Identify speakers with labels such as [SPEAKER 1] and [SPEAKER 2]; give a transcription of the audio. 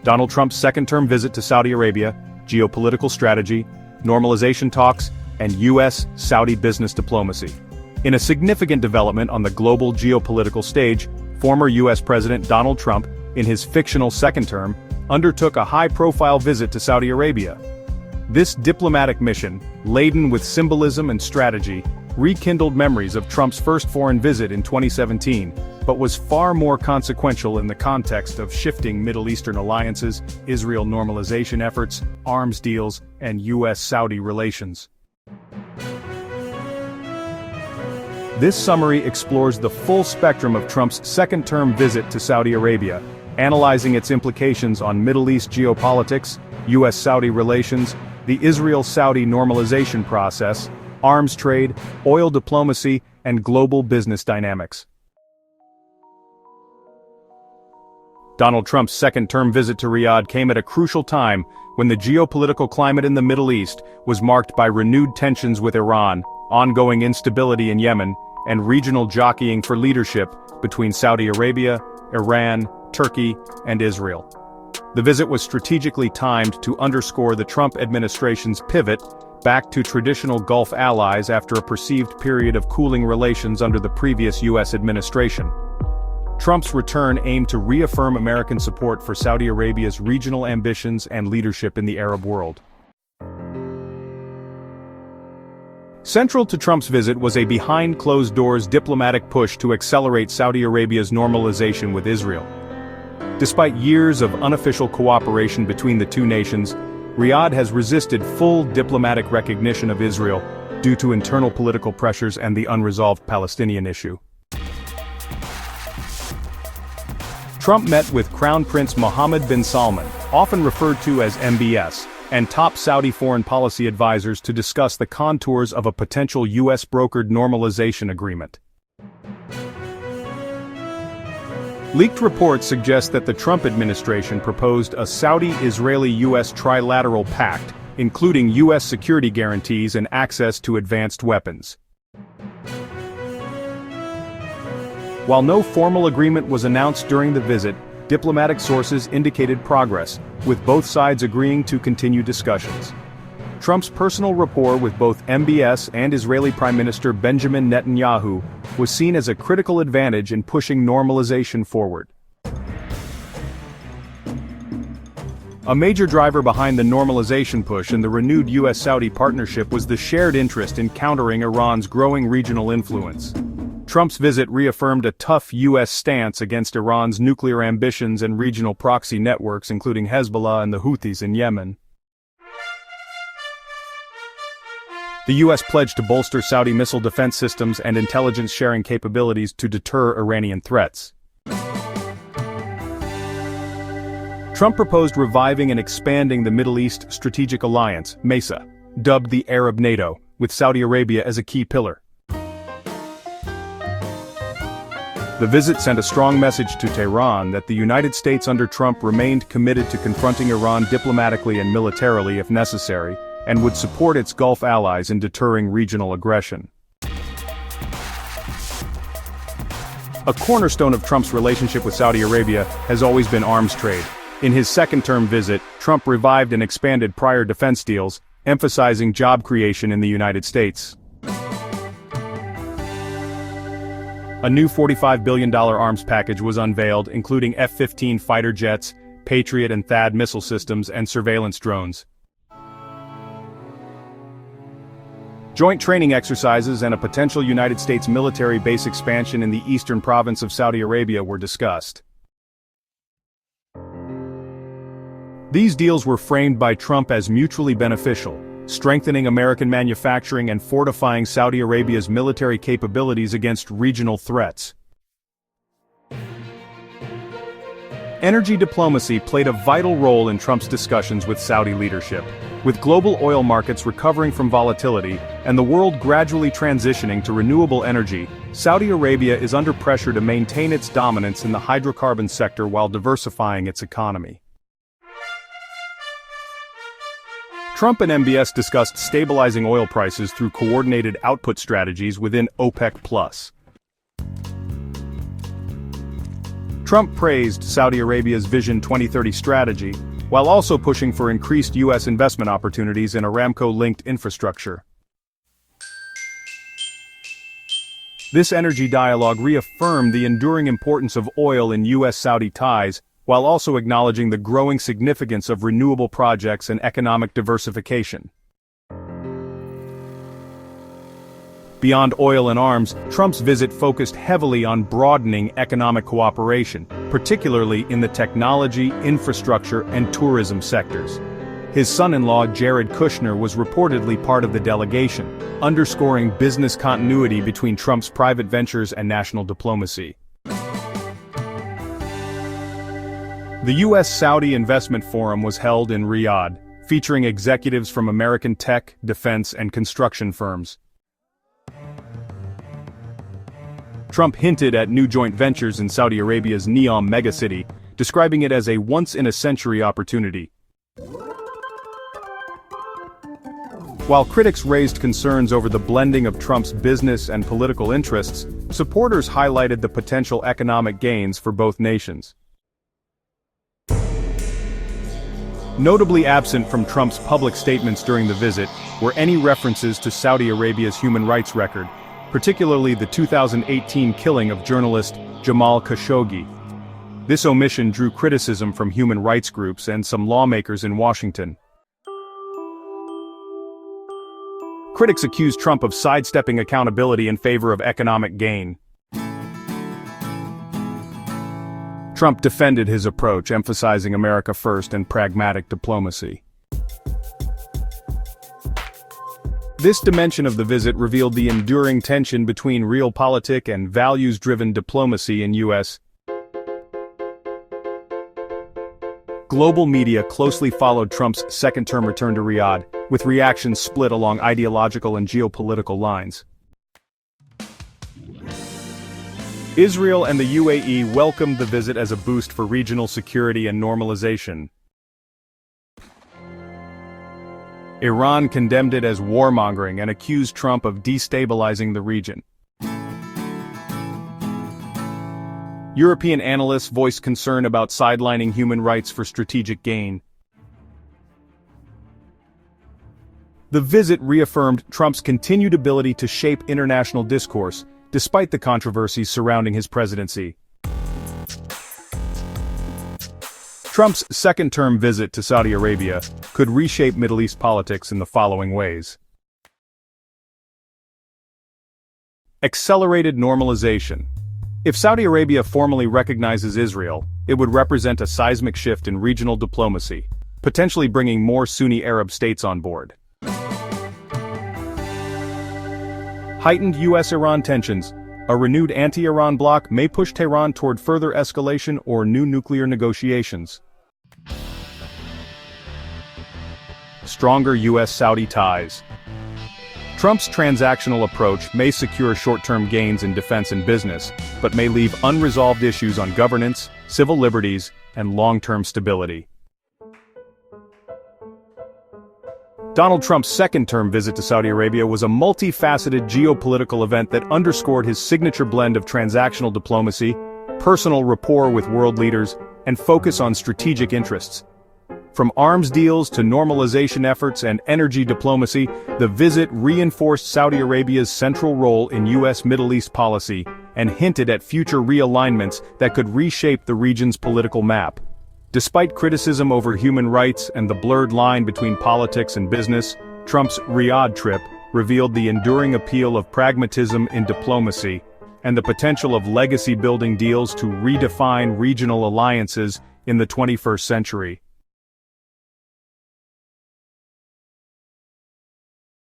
[SPEAKER 1] Donald Trump's second-term visit to Saudi Arabia, geopolitical strategy, normalization talks, and U.S. Saudi business diplomacy. In a significant development on the global geopolitical stage, former U.S. President Donald Trump, in his fictional second term, undertook a high-profile visit to Saudi Arabia. This diplomatic mission, laden with symbolism and strategy, rekindled memories of Trump's first foreign visit in 2017, but was far more consequential in the context of shifting Middle Eastern alliances, Israel normalization efforts, arms deals, and U.S.-Saudi relations. This summary explores the full spectrum of Trump's second-term visit to Saudi Arabia, analyzing its implications on Middle East geopolitics, U.S.-Saudi relations, the Israel-Saudi normalization process, arms trade, oil diplomacy, and global business dynamics. Donald Trump's second-term visit to Riyadh came at a crucial time when the geopolitical climate in the Middle East was marked by renewed tensions with Iran, ongoing instability in Yemen, and regional jockeying for leadership between Saudi Arabia, Iran, Turkey, and Israel. The visit was strategically timed to underscore the Trump administration's pivot back to traditional Gulf allies after a perceived period of cooling relations under the previous U.S. administration. Trump's return aimed to reaffirm American support for Saudi Arabia's regional ambitions and leadership in the Arab world. Central to Trump's visit was a behind-closed-doors diplomatic push to accelerate Saudi Arabia's normalization with Israel. Despite years of unofficial cooperation between the two nations, Riyadh has resisted full diplomatic recognition of Israel due to internal political pressures and the unresolved Palestinian issue. Trump met with Crown Prince Mohammed bin Salman, often referred to as MBS, and top Saudi foreign policy advisors to discuss the contours of a potential U.S.-brokered normalization agreement. Leaked reports suggest that the Trump administration proposed a Saudi-Israeli-U.S. trilateral pact, including U.S. security guarantees and access to advanced weapons. While no formal agreement was announced during the visit, diplomatic sources indicated progress, with both sides agreeing to continue discussions. Trump's personal rapport with both MBS and Israeli Prime Minister Benjamin Netanyahu was seen as a critical advantage in pushing normalization forward. A major driver behind the normalization push and the renewed U.S.-Saudi partnership was the shared interest in countering Iran's growing regional influence. Trump's visit reaffirmed a tough U.S. stance against Iran's nuclear ambitions and regional proxy networks, including Hezbollah and the Houthis in Yemen. The U.S. pledged to bolster Saudi missile defense systems and intelligence sharing capabilities to deter Iranian threats. Trump proposed reviving and expanding the Middle East Strategic Alliance, MESA, dubbed the Arab NATO, with Saudi Arabia as a key pillar. The visit sent a strong message to Tehran that the United States under Trump remained committed to confronting Iran diplomatically and militarily if necessary, and would support its Gulf allies in deterring regional aggression. A cornerstone of Trump's relationship with Saudi Arabia has always been arms trade. In his second-term visit, Trump revived and expanded prior defense deals, emphasizing job creation in the United States. A new $45 billion arms package was unveiled, including F-15 fighter jets, Patriot and THAAD missile systems, and surveillance drones. Joint training exercises and a potential United States military base expansion in the eastern province of Saudi Arabia were discussed. These deals were framed by Trump as mutually beneficial, strengthening American manufacturing and fortifying Saudi Arabia's military capabilities against regional threats. Energy diplomacy played a vital role in Trump's discussions with Saudi leadership. With global oil markets recovering from volatility and the world gradually transitioning to renewable energy, Saudi Arabia is under pressure to maintain its dominance in the hydrocarbon sector while diversifying its economy. Trump and MBS discussed stabilizing oil prices through coordinated output strategies within OPEC+. Trump praised Saudi Arabia's Vision 2030 strategy, while also pushing for increased U.S. investment opportunities in Aramco-linked infrastructure. This energy dialogue reaffirmed the enduring importance of oil in U.S. Saudi ties, while also acknowledging the growing significance of renewable projects and economic diversification. Beyond oil and arms, Trump's visit focused heavily on broadening economic cooperation, particularly in the technology, infrastructure, and tourism sectors. His son-in-law Jared Kushner was reportedly part of the delegation, underscoring business continuity between Trump's private ventures and national diplomacy. The U.S. Saudi Investment Forum was held in Riyadh, featuring executives from American tech, defense, and construction firms. Trump hinted at new joint ventures in Saudi Arabia's NEOM megacity, describing it as a once-in-a-century opportunity. While critics raised concerns over the blending of Trump's business and political interests, supporters highlighted the potential economic gains for both nations. Notably absent from Trump's public statements during the visit were any references to Saudi Arabia's human rights record, particularly the 2018 killing of journalist Jamal Khashoggi. This omission drew criticism from human rights groups and some lawmakers in Washington. Critics accused Trump of sidestepping accountability in favor of economic gain. Trump defended his approach, emphasizing America first and pragmatic diplomacy. This dimension of the visit revealed the enduring tension between realpolitik and values-driven diplomacy in U.S. Global media closely followed Trump's second-term return to Riyadh, with reactions split along ideological and geopolitical lines. Israel and the UAE welcomed the visit as a boost for regional security and normalization. Iran condemned it as warmongering and accused Trump of destabilizing the region. European analysts voiced concern about sidelining human rights for strategic gain. The visit reaffirmed Trump's continued ability to shape international discourse, despite the controversies surrounding his presidency. Trump's second-term visit to Saudi Arabia could reshape Middle East politics in the following ways. Accelerated normalization. If Saudi Arabia formally recognizes Israel, it would represent a seismic shift in regional diplomacy, potentially bringing more Sunni Arab states on board. Heightened U.S.-Iran tensions. A renewed anti-Iran bloc may push Tehran toward further escalation or new nuclear negotiations. Stronger U.S.-Saudi ties. Trump's transactional approach may secure short-term gains in defense and business, but may leave unresolved issues on governance, civil liberties, and long-term stability. Donald Trump's second-term visit to Saudi Arabia was a multifaceted geopolitical event that underscored his signature blend of transactional diplomacy, personal rapport with world leaders, and focus on strategic interests. From arms deals to normalization efforts and energy diplomacy, the visit reinforced Saudi Arabia's central role in U.S. Middle East policy and hinted at future realignments that could reshape the region's political map. Despite criticism over human rights and the blurred line between politics and business, Trump's Riyadh trip revealed the enduring appeal of pragmatism in diplomacy and the potential of legacy-building deals to redefine regional alliances in the 21st century.